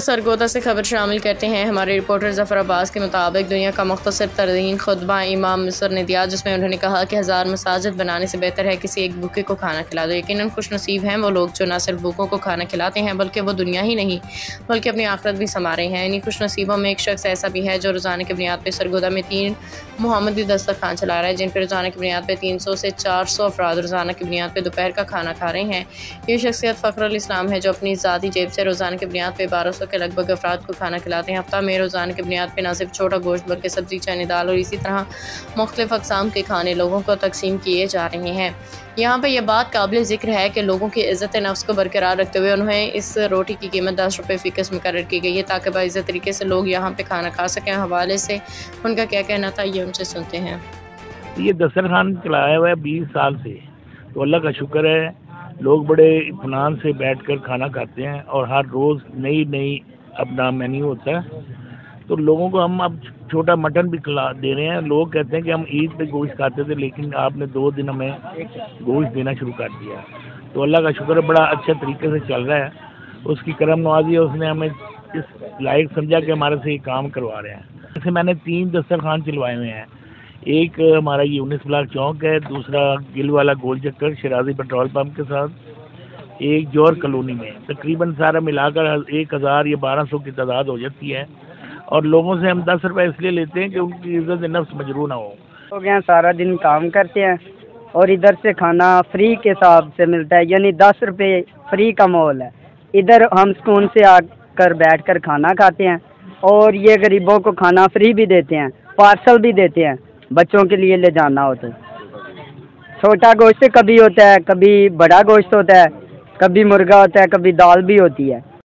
सरगोदा से खबर शामिल करते हैं। हमारे रिपोर्टर ज़फ़र अब्बास के मुताबिक दुनिया का मुख्तसर तरीन खुतबा इमाम मिस्र ने दिया, जिसमें उन्होंने कहा कि 1000 मसाजिद बनाने से बेहतर है किसी एक भूखे को खाना खिला दो। यकीनन खुशनसीब हैं वो लोग जो न सिर्फ भूखों को खाना खिलाते हैं बल्कि वो दुनिया ही नहीं बल्कि अपनी आखिरत भी संवारे हैं। इन्हीं खुशनसीबों में एक शख्स ऐसा भी है जो रोज़ाना की बुनियाद पर सरगोदा में 3 मोहम्मदी दस्तरखान चला रहा है, जिन पर रोज़ाना की बुनियाद पर 300 से 400 अफराद रोज़ाना की बुनियाद पर दोपहर का खाना खा रहे हैं। ये शख्सियत फ़ख्रुल इस्लाम है जो अपनी ज़ाती जेब से रोज़ाना की बुनियाद पर 1200 के लगभग अफराद को खाना खिलाते हैं। हफ्ता में रोज़ाना की बुनियाद पर न सिर्फ छोटा गोश्त बल्कि सब्ज़ी, चने, दाल और इसी तरह मुख्तलिफ़ अक़साम के खाने लोगों को तकसीम किए जा रहे हैं। यहाँ पर यह बात काबिल ज़िक्र है कि लोगों की इज़्ज़त नफ्स को बरकरार रखते हुए उन्हें इस रोटी की कीमत 10 रुपये फ़ी किस्म मुकर्रर की गई है ताकि बाइज़्ज़त तरीके से लोग यहाँ पे खाना खा सकें। हवाले से उनका क्या कहना था, ये उनसे सुनते हैं। ये दस्तरखान चलाया हुआ है 20 साल से, तो अल्लाह का शुक्र है। लोग बड़े इत्मीनान से बैठकर खाना खाते हैं और हर रोज़ नई नई अपना मेन्यू होता है। तो लोगों को हम अब छोटा मटन भी खिला दे रहे हैं। लोग कहते हैं कि हम ईद पे गोश्त खाते थे, लेकिन आपने 2 दिन हमें गोश्त देना शुरू कर दिया। तो अल्लाह का शुक्र है, बड़ा अच्छे तरीके से चल रहा है। उसकी करम नवाजी है, उसने हमें इस लायक समझा कि हमारे से ये काम करवा रहे हैं। जैसे मैंने 3 दस्तरखान चलवाए हुए हैं। एक हमारा यूनिस ब्लॉक चौक है, दूसरा गिल वाला गोल चक्कर शराजी पेट्रोल पंप के साथ, एक जौहर कॉलोनी में। तकरीबन सारा मिलाकर 1000 या 1200 की तादाद हो जाती है। और लोगों से हम 10 रुपये इसलिए लेते हैं कि उनकी इज़्ज़त नफ्स मजरू ना हो। हो गया, सारा दिन काम करते हैं और इधर से खाना फ्री के हिसाब से मिलता है, यानी 10 रुपये फ्री का माहौल है। इधर हम सुकून से आकर बैठकर खाना खाते हैं और ये गरीबों को खाना फ्री भी देते हैं, पार्सल भी देते हैं बच्चों के लिए ले जाना हो तो। छोटा गोश्त कभी होता है, कभी बड़ा गोश्त होता है, कभी मुर्गा होता है, कभी दाल भी होती है।